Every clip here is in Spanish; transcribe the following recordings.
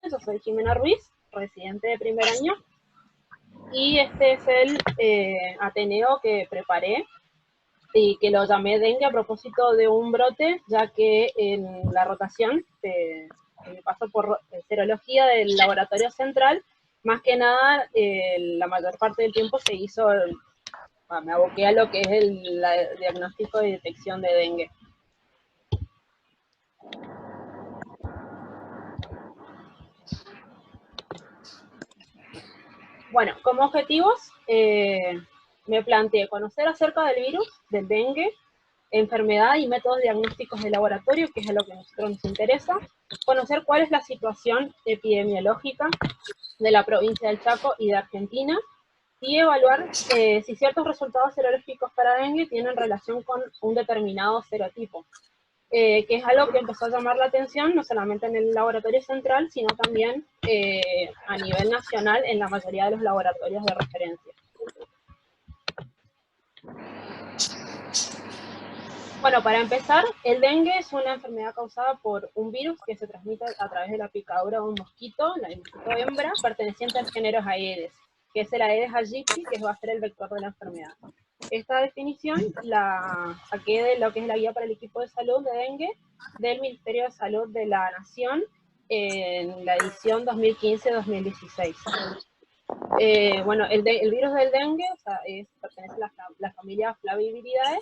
yo soy Jimena Ruiz, residente de primer año, y este es el Ateneo que preparé y que lo llamé dengue a propósito de un brote, ya que en la rotación de mi paso por serología del laboratorio central, más que nada, la mayor parte del tiempo se hizo, me aboqué a lo que es el diagnóstico y detección de dengue. Bueno, como objetivos, me planteé conocer acerca del virus, del dengue, enfermedad y métodos diagnósticos de laboratorio, que es a lo que a nosotros nos interesa, conocer cuál es la situación epidemiológica de la provincia del Chaco y de Argentina, y evaluar si ciertos resultados serológicos para dengue tienen relación con un determinado serotipo, que es algo que empezó a llamar la atención no solamente en el laboratorio central, sino también a nivel nacional en la mayoría de los laboratorios de referencia. Bueno, para empezar, el dengue es una enfermedad causada por un virus que se transmite a través de la picadura de un mosquito, el mosquito hembra, perteneciente al género Aedes, que es el Aedes aegypti, que va a ser el vector de la enfermedad. Esta definición la saqué de lo que es la guía para el equipo de salud de dengue del Ministerio de Salud de la Nación en la edición 2015-2016. Bueno, el virus del dengue, o sea, pertenece a la familia Flaviviridae,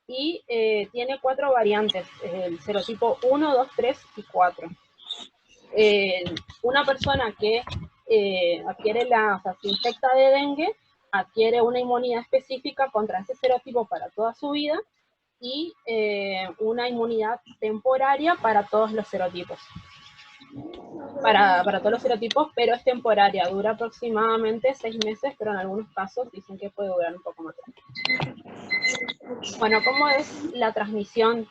y tiene 4 variantes, el serotipo 1, 2, 3 y 4. Una persona que adquiere o sea, se infecta de dengue, adquiere una inmunidad específica contra ese serotipo para toda su vida y una inmunidad temporaria para todos los serotipos. Para todos los serotipos, pero es temporaria, dura aproximadamente 6 meses, pero en algunos casos dicen que puede durar un poco más. Bueno, ¿cómo es la transmisión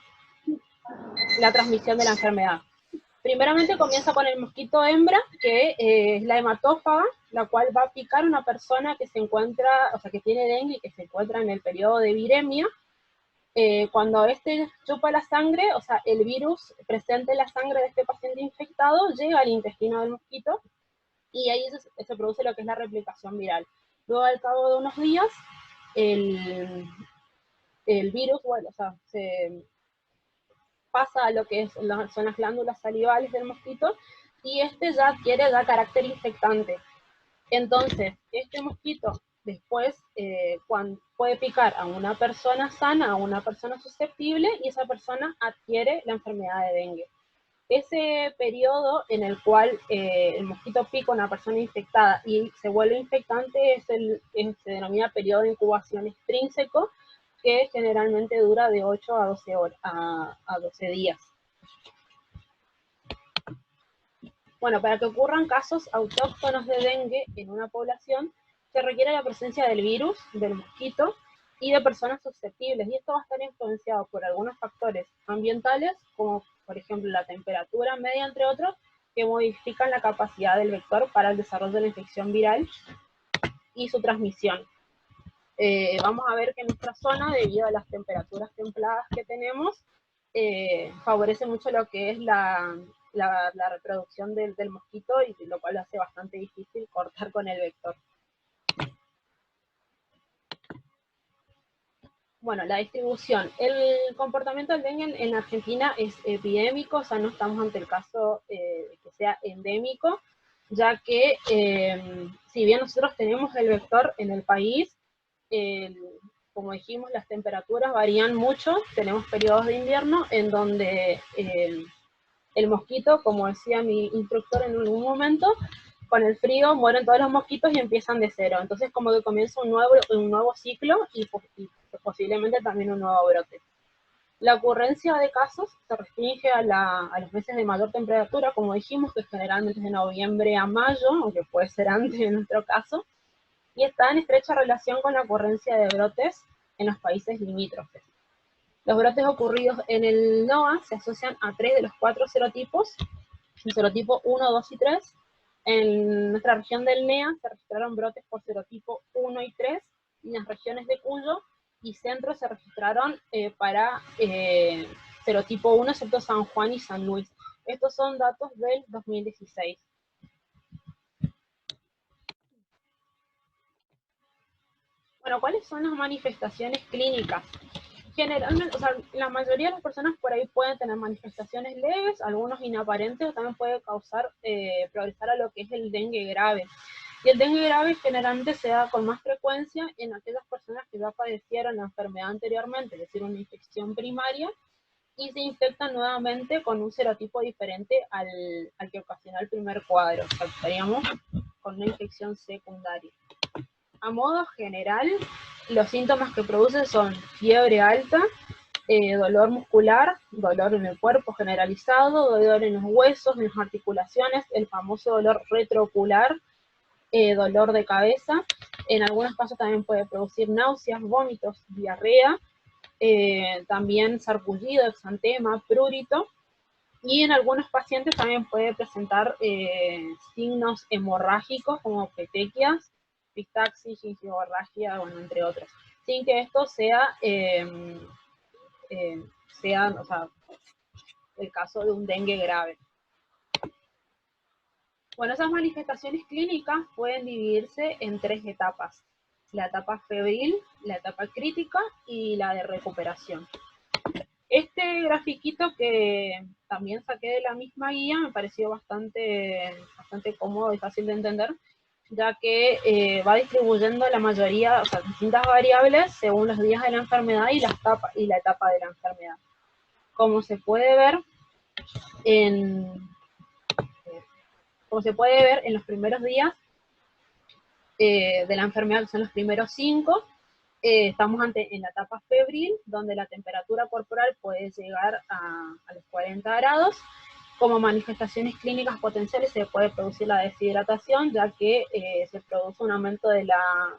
de la enfermedad? Primeramente comienza con el mosquito hembra, que es la hematófaga, la cual va a picar a una persona que se encuentra, o sea, que tiene dengue y que se encuentra en el periodo de viremia. Cuando este chupa la sangre, o sea, el virus presente en la sangre de este paciente infectado llega al intestino del mosquito y ahí se produce lo que es la replicación viral. Luego, al cabo de unos días, el virus, bueno, o sea, se pasa a lo que son las glándulas salivales del mosquito y este ya adquiere carácter infectante. Entonces, este mosquito después puede picar a una persona sana, a una persona susceptible, y esa persona adquiere la enfermedad de dengue. Ese periodo en el cual el mosquito pica a una persona infectada y se vuelve infectante se denomina periodo de incubación extrínseco, que generalmente dura de 8 a 12, a 12 días. Bueno, para que ocurran casos autóctonos de dengue en una población, se requiere la presencia del virus, del mosquito, y de personas susceptibles, y esto va a estar influenciado por algunos factores ambientales, como por ejemplo la temperatura media, entre otros, que modifican la capacidad del vector para el desarrollo de la infección viral y su transmisión. Vamos a ver que en nuestra zona, debido a las temperaturas templadas que tenemos, favorece mucho lo que es la reproducción del mosquito, y lo cual hace bastante difícil cortar con el vector. Bueno, la distribución. El comportamiento del dengue en Argentina es epidémico, o sea, no estamos ante el caso de que sea endémico, ya que si bien nosotros tenemos el vector en el país, como dijimos, las temperaturas varían mucho. Tenemos periodos de invierno en donde el mosquito, como decía mi instructor en algún momento, con el frío mueren todos los mosquitos y empiezan de cero. Entonces como que comienza un nuevo ciclo y posiblemente también un nuevo brote. La ocurrencia de casos se restringe a los meses de mayor temperatura, como dijimos, que generalmente es de noviembre a mayo, aunque puede ser antes en nuestro caso, y está en estrecha relación con la ocurrencia de brotes en los países limítrofes. Los brotes ocurridos en el NOA se asocian a 3 de los 4 serotipos, el serotipo 1, 2 y 3. En nuestra región del NEA se registraron brotes por serotipo 1 y 3, y en las regiones de Cuyo y Centro se registraron para serotipo 1, excepto San Juan y San Luis. Estos son datos del 2016. Bueno, ¿cuáles son las manifestaciones clínicas? Generalmente, o sea, la mayoría de las personas por ahí pueden tener manifestaciones leves, algunos inaparentes, o también puede causar, progresar a lo que es el dengue grave. Y el dengue grave generalmente se da con más frecuencia en aquellas personas que ya padecieron la enfermedad anteriormente, es decir, una infección primaria, y se infectan nuevamente con un serotipo diferente al que ocasionó el primer cuadro. O sea, estaríamos con una infección secundaria. A modo general, los síntomas que produce son fiebre alta, dolor muscular, dolor en el cuerpo generalizado, dolor en los huesos, en las articulaciones, el famoso dolor retroocular, dolor de cabeza. En algunos casos también puede producir náuseas, vómitos, diarrea, también sarpullido, exantema, prurito. Y en algunos pacientes también puede presentar signos hemorrágicos como petequias, pistaxis, gingivorragia, bueno, entre otros, sin que esto sea, o sea, el caso de un dengue grave. Bueno, esas manifestaciones clínicas pueden dividirse en 3 etapas: la etapa febril, la etapa crítica y la de recuperación. Este grafiquito, que también saqué de la misma guía, me pareció bastante cómodo y fácil de entender, ya que va distribuyendo la mayoría, o sea, distintas variables según los días de la enfermedad y la etapa de la enfermedad. Como se puede ver en, los primeros días de la enfermedad, que son los primeros 5, estamos en la etapa febril, donde la temperatura corporal puede llegar a los 40 grados. Como manifestaciones clínicas potenciales se puede producir la deshidratación, ya que se produce un aumento de la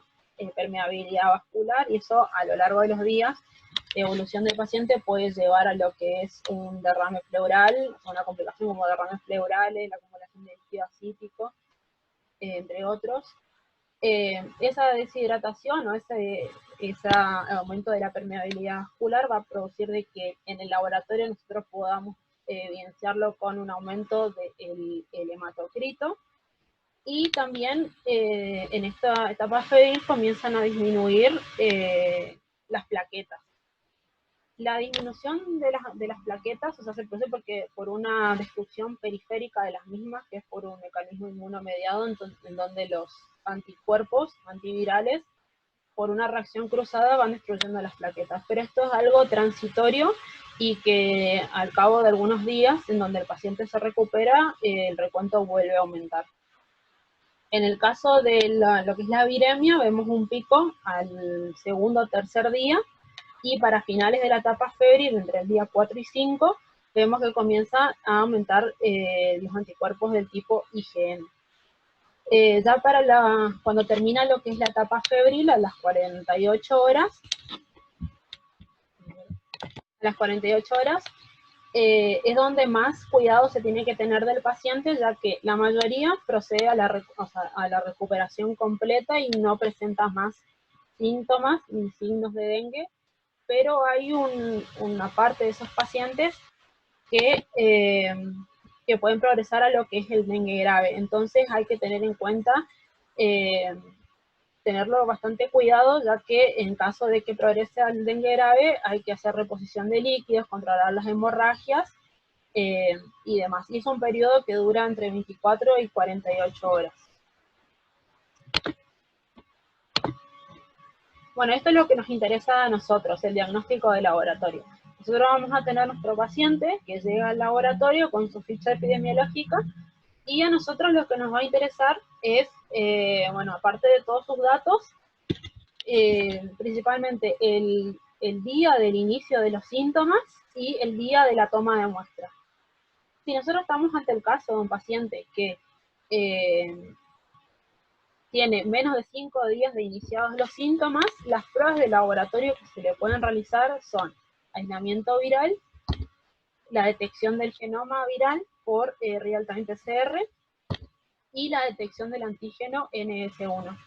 permeabilidad vascular, y eso a lo largo de los días de evolución del paciente puede llevar a lo que es un derrame pleural, una complicación como derrames pleurales, la acumulación de líquido acítico, entre otros. Esa deshidratación o ese aumento de la permeabilidad vascular va a producir de que en el laboratorio nosotros podamos evidenciarlo con un aumento del hematocrito, y también en esta etapa febril comienzan a disminuir las plaquetas. La disminución de las plaquetas, o sea, se produce por una destrucción periférica de las mismas, que es por un mecanismo inmunomediado, en donde los anticuerpos antivirales, por una reacción cruzada, van destruyendo las plaquetas. Pero esto es algo transitorio y que al cabo de algunos días, en donde el paciente se recupera, el recuento vuelve a aumentar. En el caso de lo que es la viremia, vemos un pico al segundo o tercer día, y para finales de la etapa febril, entre el día 4 y 5, vemos que comienza a aumentar los anticuerpos del tipo IgM. Ya cuando termina lo que es la etapa febril, a las 48 horas, es donde más cuidado se tiene que tener del paciente, ya que la mayoría procede a la recuperación completa y no presenta más síntomas ni signos de dengue, pero hay una parte de esos pacientes que pueden progresar a lo que es el dengue grave. Entonces hay que tener en cuenta, tenerlo bastante cuidado, ya que en caso de que progrese al dengue grave hay que hacer reposición de líquidos, controlar las hemorragias y demás. Y es un periodo que dura entre 24 y 48 horas. Bueno, esto es lo que nos interesa a nosotros, el diagnóstico de laboratorio. Nosotros vamos a tener nuestro paciente que llega al laboratorio con su ficha epidemiológica, y a nosotros lo que nos va a interesar es, bueno, aparte de todos sus datos, principalmente el día del inicio de los síntomas y el día de la toma de muestra. Si nosotros estamos ante el caso de un paciente que tiene menos de 5 días de iniciados los síntomas, las pruebas de laboratorio que se le pueden realizar son aislamiento viral, la detección del genoma viral por real-time PCR y la detección del antígeno NS1,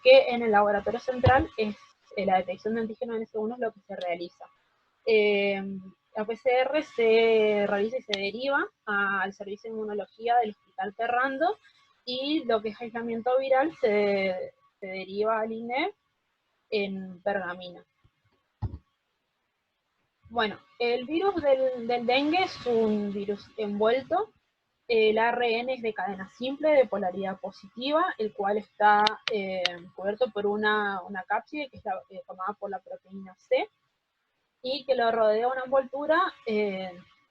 que en el laboratorio central es la detección de antígeno NS1 es lo que se realiza. La PCR se realiza y se deriva al servicio de inmunología del Hospital Ferrando, y lo que es aislamiento viral se deriva al INEF en pergamina. Bueno, el virus del dengue es un virus envuelto. El ARN es de cadena simple de polaridad positiva, el cual está cubierto por una cápside que está formada por la proteína C y que lo rodea una envoltura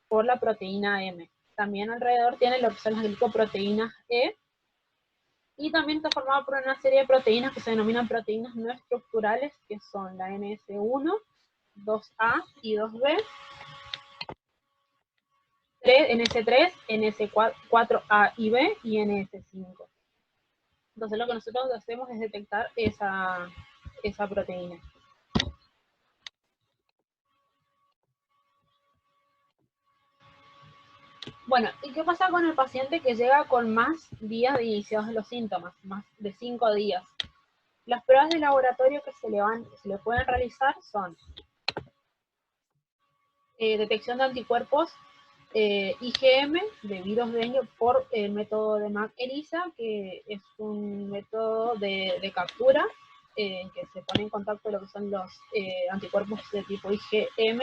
por la proteína M. También alrededor tiene lo que son las glicoproteínas E, y también está formado por una serie de proteínas que se denominan proteínas no estructurales, que son la NS1, 2A y 2B, NS3, NS4A y B y NS5. Entonces lo que nosotros hacemos es detectar esa proteína. Bueno, ¿y qué pasa con el paciente que llega con más días de iniciados de los síntomas, más de 5 días? Las pruebas de laboratorio que se le pueden realizar son detección de anticuerpos IgM de virus dengue por el método de Mac-ELISA, que es un método de captura que se pone en contacto lo que son los anticuerpos de tipo IgM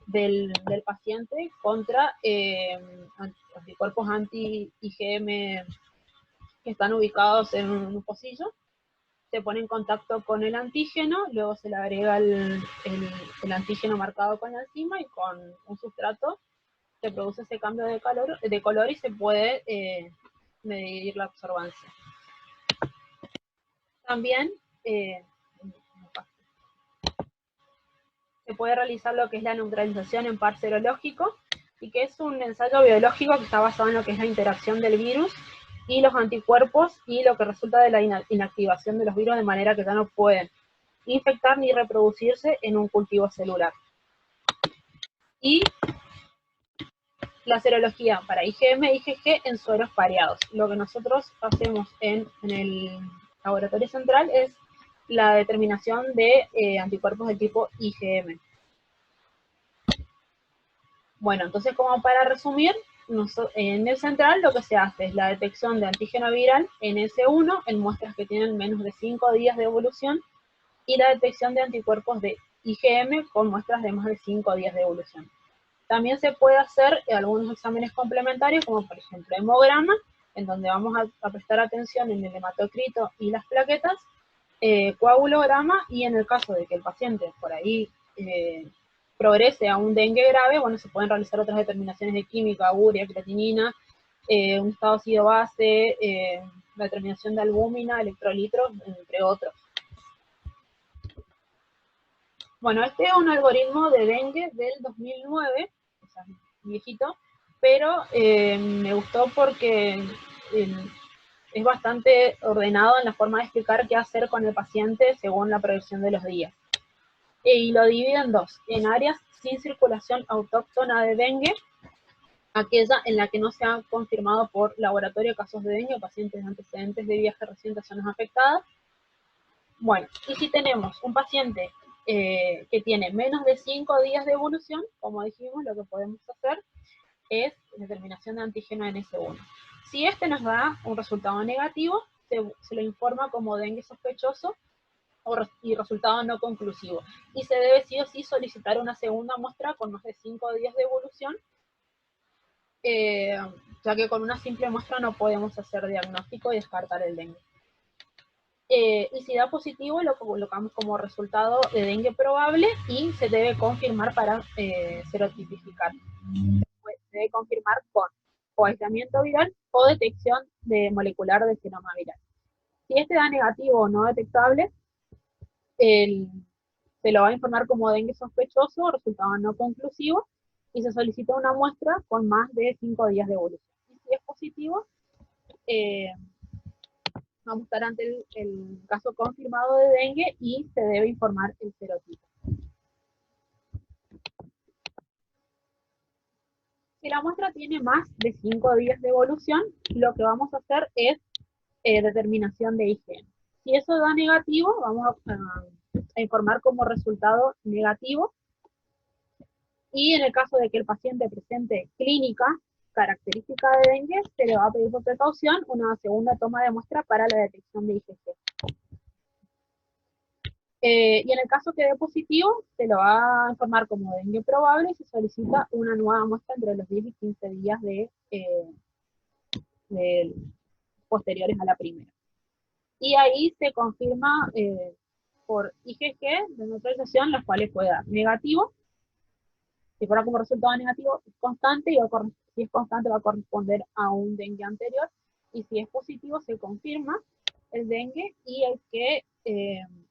del paciente contra anticuerpos anti-IgM que están ubicados en un pocillo. Se pone en contacto con el antígeno, luego se le agrega el antígeno marcado con la enzima y con un sustrato se produce ese cambio de color y se puede medir la absorbancia. También se puede realizar lo que es la neutralización en par serológico, y que es un ensayo biológico que está basado en lo que es la interacción del virus y los anticuerpos y lo que resulta de la inactivación de los virus, de manera que ya no pueden infectar ni reproducirse en un cultivo celular. Y la serología para IgM e IgG en sueros pareados. Lo que nosotros hacemos en el laboratorio central es la determinación de anticuerpos de tipo IgM. Bueno, entonces, como para resumir, en el central lo que se hace es la detección de antígeno viral NS1 en muestras que tienen menos de 5 días de evolución y la detección de anticuerpos de IgM con muestras de más de 5 días de evolución. También se puede hacer algunos exámenes complementarios, como por ejemplo hemograma, en donde vamos a prestar atención en el hematocrito y las plaquetas, coagulograma, y en el caso de que el paciente por ahí progrese a un dengue grave, bueno, se pueden realizar otras determinaciones de química, urea, creatinina, un estado ácido-base, la determinación de albúmina, electrolitos, entre otros. Bueno, este es un algoritmo de dengue del 2009, o sea, viejito, pero me gustó porque es bastante ordenado en la forma de explicar qué hacer con el paciente según la progresión de los días. Y lo divide en dos, en áreas sin circulación autóctona de dengue, aquella en la que no se ha confirmado por laboratorio casos de dengue o pacientes de antecedentes de viaje reciente a zonas afectadas. Bueno, y si tenemos un paciente que tiene menos de 5 días de evolución, como dijimos, lo que podemos hacer es determinación de antígeno NS1. Si este nos da un resultado negativo, se lo informa como dengue sospechoso y resultado no conclusivo. Y se debe sí o sí solicitar una segunda muestra con más de 5 días de evolución, ya que con una simple muestra no podemos hacer diagnóstico y descartar el dengue. Y si da positivo, lo colocamos como resultado de dengue probable y se debe confirmar para serotipificar. Se debe confirmar con o aislamiento viral o detección molecular de genoma viral. Si este da negativo o no detectable, se lo va a informar como dengue sospechoso, resultado no conclusivo, y se solicita una muestra con más de 5 días de evolución. Y si es positivo, vamos a estar ante el caso confirmado de dengue y se debe informar el serotipo. Si la muestra tiene más de 5 días de evolución, lo que vamos a hacer es determinación de IgM. Si eso da negativo, vamos a informar como resultado negativo. Y en el caso de que el paciente presente clínica característica de dengue, se le va a pedir por precaución una segunda toma de muestra para la detección de IgG. Y en el caso que dé positivo, se lo va a informar como dengue probable y se solicita una nueva muestra entre los 10 y 15 días de posteriores a la primera. Y ahí se confirma por IgG de neutralización, los cuales puede dar negativo. Si fuera como resultado negativo, es constante, y si es constante va a corresponder a un dengue anterior, y si es positivo se confirma el dengue y hay que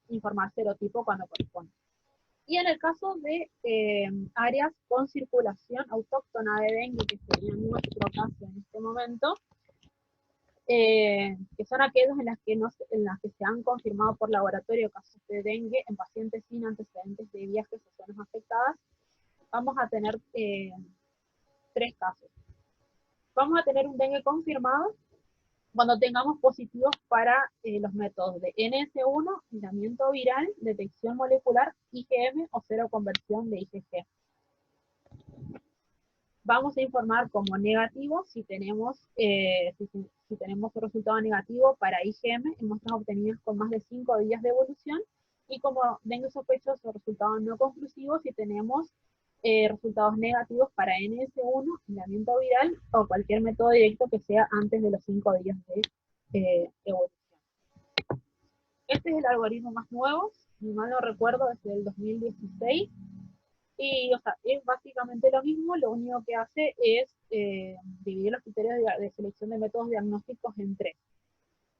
informar serotipo cuando corresponde. Y en el caso de áreas con circulación autóctona de dengue, que sería nuestro caso en este momento, que son aquellos en las que se han confirmado por laboratorio casos de dengue en pacientes sin antecedentes de viajes a zonas afectadas, vamos a tener 3 casos. Vamos a tener un dengue confirmado cuando tengamos positivos para los métodos de NS1, aislamiento viral, detección molecular, IgM o cero conversión de IgG. Vamos a informar como negativo si tenemos un resultado negativo para IgM en muestras obtenidas con más de 5 días de evolución, y como dengue sospechoso o resultado no conclusivo si tenemos resultados negativos para NS1, aislamiento viral o cualquier método directo que sea antes de los 5 días de evolución. Este es el algoritmo más nuevo, si mal no recuerdo, desde el 2016. Y, o sea, es básicamente lo mismo, lo único que hace es dividir los criterios de selección de métodos diagnósticos en 3.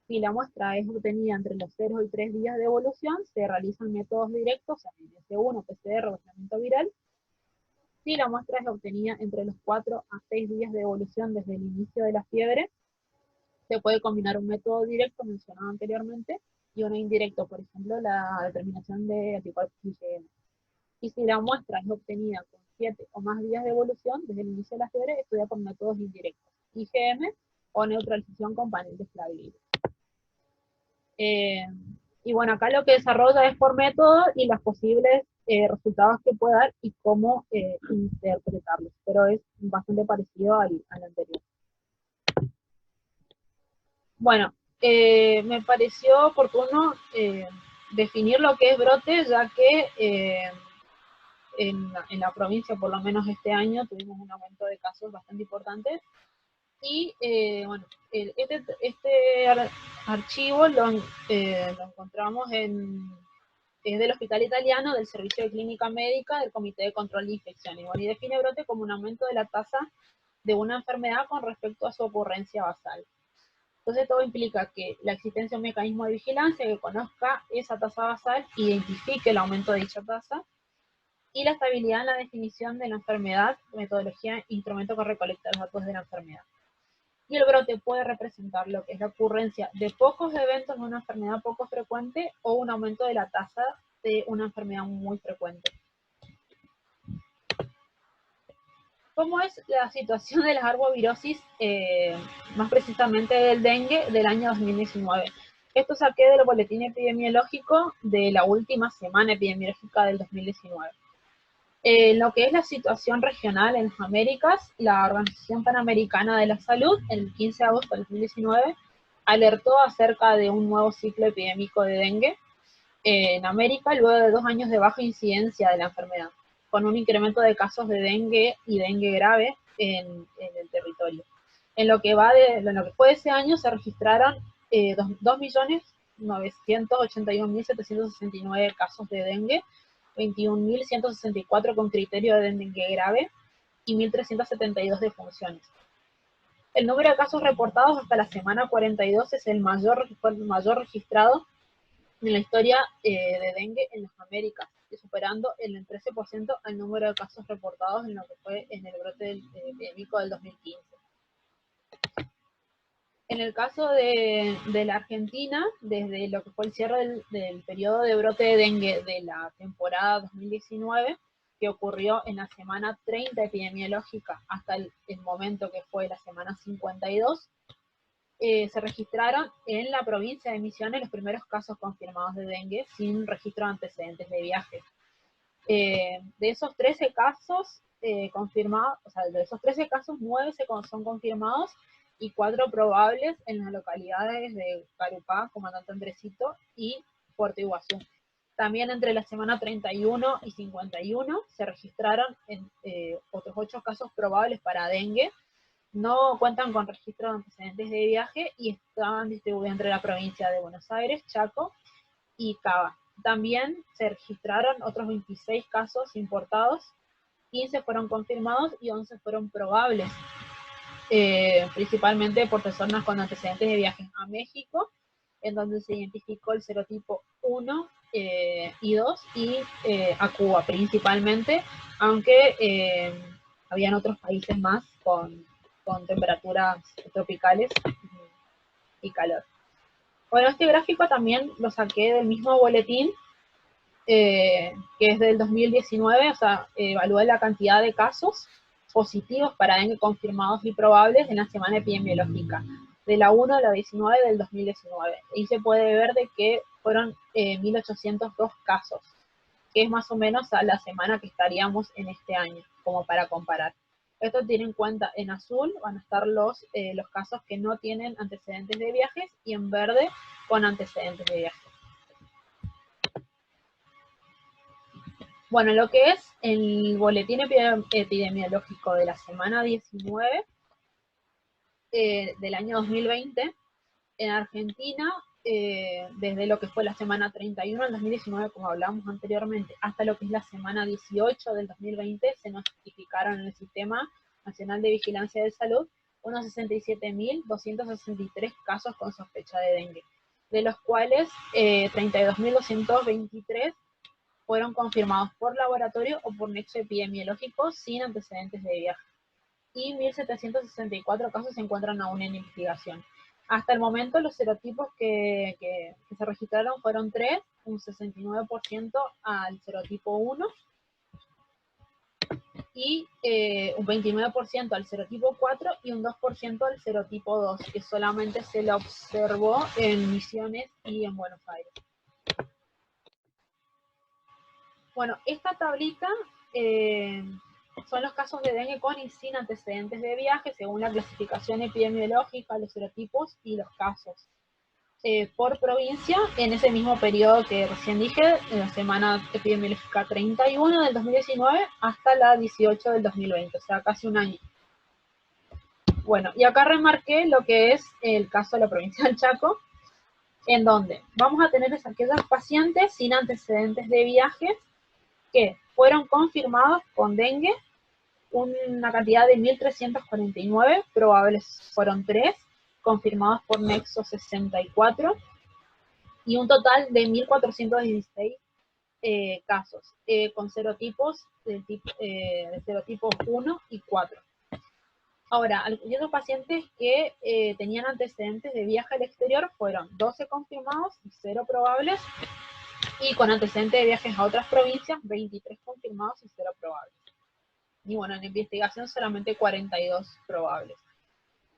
Si la muestra es obtenida entre los 0 y 3 días de evolución, se realizan métodos directos, o sea, NS1, PCR o aislamiento viral. Si la muestra es obtenida entre los 4 a 6 días de evolución desde el inicio de la fiebre, se puede combinar un método directo mencionado anteriormente y uno indirecto, por ejemplo, la determinación de anticuerpos IgM. Y si la muestra es obtenida con 7 o más días de evolución desde el inicio de la fiebre, estudia por métodos indirectos, IgM o neutralización con panel flaviles. Y bueno, acá lo que desarrolla es por método y los posibles resultados que puede dar y cómo interpretarlos, pero es bastante parecido al anterior. Bueno, me pareció oportuno definir lo que es brote, ya que en la provincia, por lo menos este año, tuvimos un aumento de casos bastante importante. Y bueno, este archivo lo encontramos es del Hospital Italiano, del Servicio de Clínica Médica, del Comité de Control de Infecciones. Bueno, y define brote como un aumento de la tasa de una enfermedad con respecto a su ocurrencia basal. Entonces todo implica que la existencia de un mecanismo de vigilancia que conozca esa tasa basal, identifique el aumento de dicha tasa, y la estabilidad en la definición de la enfermedad, metodología e instrumento que recolecta los datos de la enfermedad. Y el brote puede representar lo que es la ocurrencia de pocos eventos de una enfermedad poco frecuente o un aumento de la tasa de una enfermedad muy frecuente. ¿Cómo es la situación de las arbovirosis, más precisamente del dengue, del año 2019? Esto saqué del boletín epidemiológico de la última semana epidemiológica del 2019. Lo que es la situación regional en las Américas, la Organización Panamericana de la Salud, el 15 de agosto del 2019, alertó acerca de un nuevo ciclo epidémico de dengue en América, luego de 2 años de baja incidencia de la enfermedad, con un incremento de casos de dengue y dengue grave en el territorio. En lo que fue de ese año se registraron 2.981.769 casos de dengue, 21.164 con criterio de dengue grave y 1.372 defunciones. El número de casos reportados hasta la semana 42 fue el mayor registrado en la historia de dengue en las Américas, superando el 13% al número de casos reportados en lo que fue en el brote epidémico del 2015. En el caso de la Argentina, desde lo que fue el cierre del periodo de brote de dengue de la temporada 2019, que ocurrió en la semana 30 epidemiológica hasta el momento que fue la semana 52, se registraron en la provincia de Misiones los primeros casos confirmados de dengue sin registro de antecedentes de viaje. De esos 13 casos confirmados, o sea, de esos 13 casos, 9 son confirmados y 4 probables en las localidades de Carupá, Comandante Andresito y Puerto Iguazú. También entre la semana 31 y 51 se registraron otros 8 casos probables para dengue. No cuentan con registro de antecedentes de viaje y estaban distribuidos entre la provincia de Buenos Aires, Chaco y Cava. También se registraron otros 26 casos importados, 15 fueron confirmados y 11 fueron probables, principalmente por personas con antecedentes de viajes a México, en donde se identificó el serotipo 1 y 2, y a Cuba principalmente, aunque habían otros países más con temperaturas tropicales y calor. Bueno, este gráfico también lo saqué del mismo boletín, que es del 2019, o sea, evalué la cantidad de casos positivos para dengue confirmados y probables en la semana epidemiológica, de la 1 a la 19 del 2019. Y se puede ver de que fueron 1.802 casos, que es más o menos a la semana que estaríamos en este año, como para comparar. Esto tiene en cuenta, en azul van a estar los casos que no tienen antecedentes de viajes, y en verde con antecedentes de viajes. Bueno, lo que es el boletín epidemiológico de la semana 19 del año 2020, en Argentina, desde lo que fue la semana 31 del 2019, como hablábamos anteriormente, hasta lo que es la semana 18 del 2020, se notificaron en el Sistema Nacional de Vigilancia de Salud unos 67.263 casos con sospecha de dengue, de los cuales 32.223 fueron confirmados por laboratorio o por nexo epidemiológico sin antecedentes de viaje, y 1.764 casos se encuentran aún en investigación. Hasta el momento, los serotipos que se registraron fueron 3, un 69% al serotipo 1 y un 29% al serotipo 4 y un 2% al serotipo 2, que solamente se lo observó en Misiones y en Buenos Aires. Bueno, esta tablita son los casos de dengue con y sin antecedentes de viaje, según la clasificación epidemiológica, los serotipos y los casos. Por provincia, en ese mismo periodo que recién dije, en la semana epidemiológica 31 del 2019 hasta la 18 del 2020, o sea, casi un año. Bueno, y acá remarqué lo que es el caso de la provincia del Chaco, en donde vamos a tener aquellos pacientes sin antecedentes de viajes que fueron confirmados con dengue, una cantidad de 1.349, probables fueron 3, confirmados por nexo 64, y un total de 1.416 casos, con serotipos de serotipos 1 y 4. Ahora, aquellos pacientes que tenían antecedentes de viaje al exterior fueron 12 confirmados y 0 probables, y con antecedentes de viajes a otras provincias, 23 confirmados y 0 probables. Y bueno, en investigación solamente 42 probables.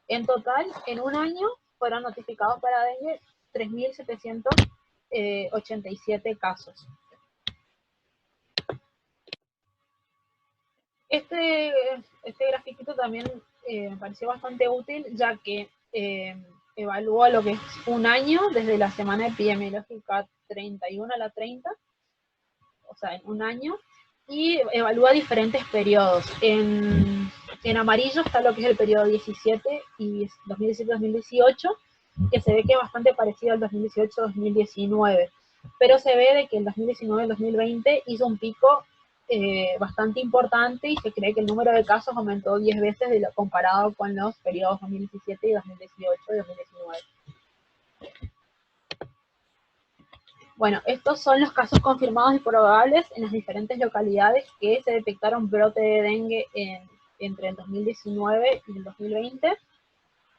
En total, en un año fueron notificados para dengue 3.787 casos. Este grafiquito también me pareció bastante útil, ya que evaluó lo que es un año desde la semana epidemiológica 31 a la 30, o sea, en un año, y evalúa diferentes periodos. En amarillo está lo que es el periodo 17 y 2017-2018, que se ve que es bastante parecido al 2018-2019, pero se ve de que el 2019-2020 hizo un pico bastante importante, y se cree que el número de casos aumentó 10 veces de lo comparado con los periodos 2017 y 2018 y 2019. Bueno, estos son los casos confirmados y probables en las diferentes localidades que se detectaron brote de dengue entre el 2019 y el 2020.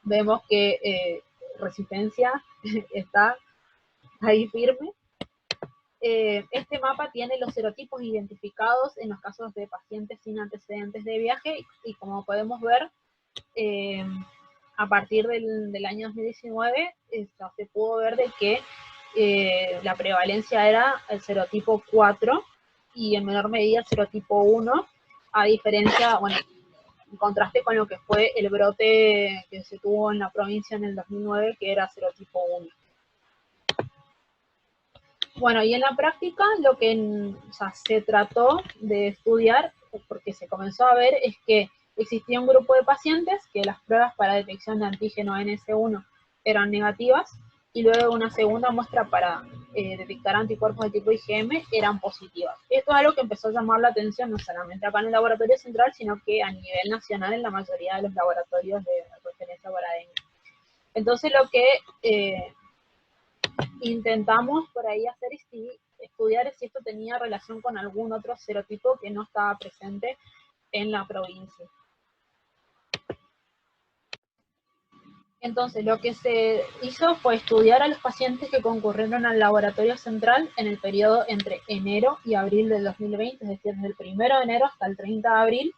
Vemos que Resistencia está ahí firme. Este mapa tiene los serotipos identificados en los casos de pacientes sin antecedentes de viaje, y como podemos ver, a partir del año 2019 se pudo ver de que la prevalencia era el serotipo 4 y en menor medida el serotipo 1, a diferencia, bueno, en contraste con lo que fue el brote que se tuvo en la provincia en el 2009, que era serotipo 1. Bueno, y en la práctica lo que o sea, se trató de estudiar, porque se comenzó a ver, es que existía un grupo de pacientes que las pruebas para detección de antígeno NS1 eran negativas, y luego una segunda muestra para detectar anticuerpos de tipo IgM eran positivas. Esto es algo que empezó a llamar la atención no solamente acá en el laboratorio central, sino que a nivel nacional en la mayoría de los laboratorios de referencia para dengue. Entonces lo que intentamos por ahí hacer es estudiar si esto tenía relación con algún otro serotipo que no estaba presente en la provincia. Entonces, lo que se hizo fue estudiar a los pacientes que concurrieron al laboratorio central en el periodo entre enero y abril del 2020, es decir, desde el 1 de enero hasta el 30 de abril,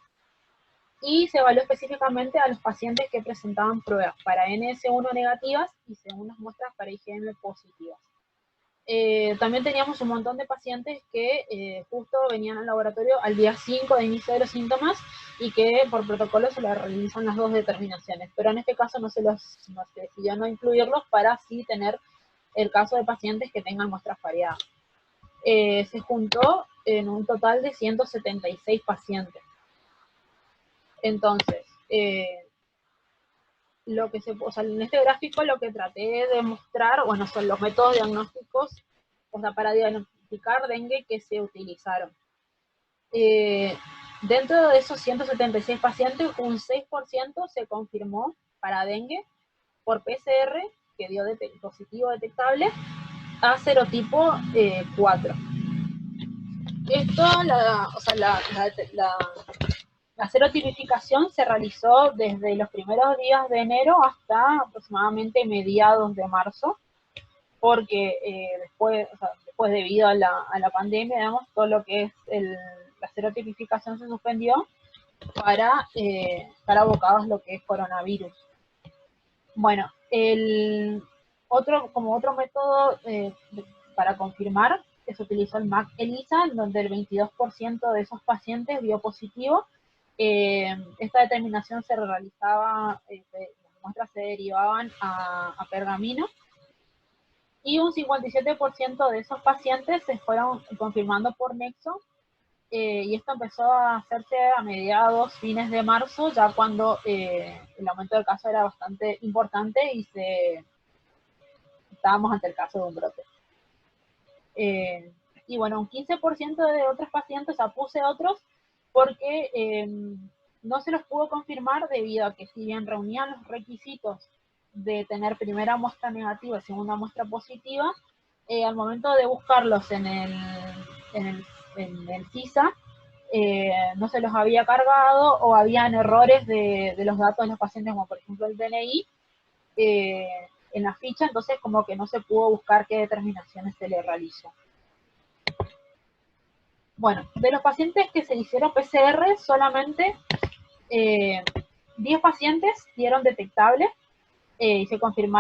y se evaluó específicamente a los pacientes que presentaban pruebas para NS1 negativas y segundas muestras para IgM positivas. También teníamos un montón de pacientes que justo venían al laboratorio al día 5 de inicio de los síntomas y que por protocolo se les realizan las dos determinaciones, pero en este caso no se decidió no incluirlos para así tener el caso de pacientes que tengan muestras variadas. Se juntó en un total de 176 pacientes. Entonces, o sea, en este gráfico lo que traté de mostrar, bueno, son los métodos diagnósticos, o sea, para diagnosticar dengue que se utilizaron. Dentro de esos 176 pacientes, un 6% se confirmó para dengue por PCR, que dio positivo detectable, a serotipo 4. Esto, o sea, la serotipificación se realizó desde los primeros días de enero hasta aproximadamente mediados de marzo, porque después, o sea, después debido a la pandemia, digamos, todo lo que es la serotipificación se suspendió para estar abocados a lo que es coronavirus. Bueno, como otro método para confirmar, que se utilizó el MAC ELISA, donde el 22% de esos pacientes dio positivo. Esta determinación se realizaba, las muestras se derivaban a pergamino, y un 57% de esos pacientes se fueron confirmando por nexo, y esto empezó a hacerse a mediados, fines de marzo, ya cuando el aumento del caso era bastante importante y estábamos ante el caso de un brote. Y bueno, un 15% de otros pacientes, o sea, puse otros, porque no se los pudo confirmar debido a que si bien reunían los requisitos de tener primera muestra negativa y segunda muestra positiva, al momento de buscarlos en el CISA, no se los había cargado o habían errores de los datos de los pacientes, como por ejemplo el DNI, en la ficha, entonces como que no se pudo buscar qué determinaciones se le realizó. Bueno, de los pacientes que se hicieron PCR, solamente 10 pacientes dieron detectable y se confirmó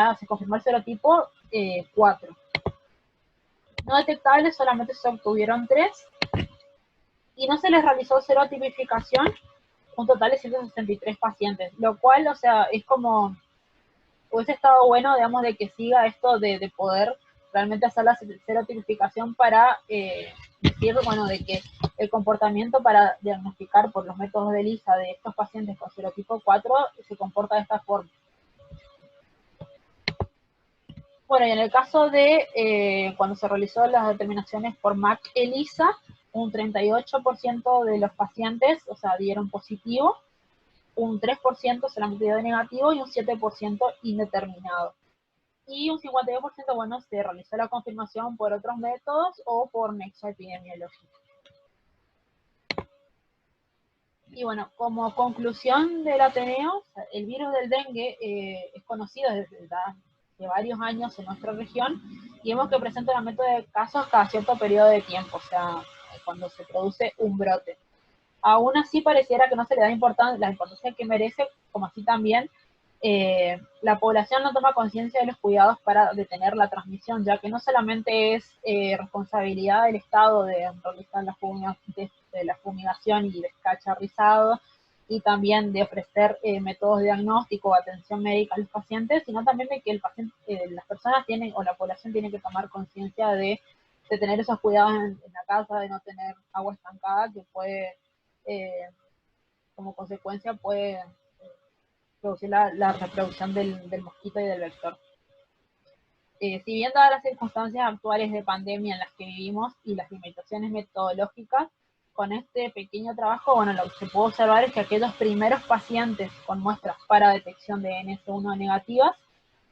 el serotipo 4. No detectables solamente se obtuvieron 3 y no se les realizó serotipificación, un total de 163 pacientes, lo cual, o sea, es como, hubiese estado bueno, digamos, de que siga esto de poder realmente hacer la serotipificación para decir, bueno, de que el comportamiento para diagnosticar por los métodos de ELISA de estos pacientes con serotipo 4 se comporta de esta forma. Bueno, y en el caso de cuando se realizó las determinaciones por MAC ELISA, un 38% de los pacientes, o sea, dieron positivo, un 3% solamente dio negativo y un 7% indeterminado. Y un 52%, bueno, se realizó la confirmación por otros métodos o por nexo epidemiológico. Y bueno, como conclusión del Ateneo, el virus del dengue es conocido desde varios años en nuestra región, y vemos que presenta un aumento de casos cada cierto periodo de tiempo, o sea, cuando se produce un brote. Aún así pareciera que no se le da la importancia que merece, como así también la población no toma conciencia de los cuidados para detener la transmisión, ya que no solamente es responsabilidad del Estado de realizar la fumigación y descacharrizado, y también de ofrecer métodos de diagnóstico o atención médica a los pacientes, sino también de que las personas tienen, o la población tiene que tomar conciencia de de tener esos cuidados en la casa, de no tener agua estancada, que puede, como consecuencia, puede producir la reproducción del mosquito y del vector. Si bien dadas las circunstancias actuales de pandemia en las que vivimos y las limitaciones metodológicas, con este pequeño trabajo, bueno, lo que se puede observar es que aquellos primeros pacientes con muestras para detección de NS1 negativas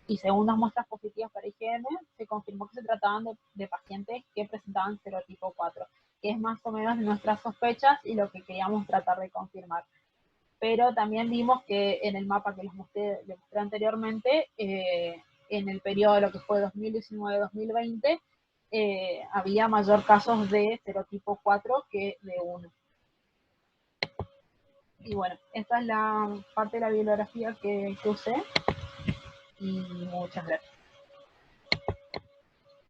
y segundas muestras positivas para IgM, se confirmó que se trataban de pacientes que presentaban serotipo 4, que es más o menos nuestras sospechas y lo que queríamos tratar de confirmar. Pero también vimos que en el mapa que les mostré anteriormente, en el periodo de lo que fue 2019-2020, había mayor casos de serotipo 4 que de 1. Y bueno, esta es la parte de la bibliografía que usé, y muchas gracias.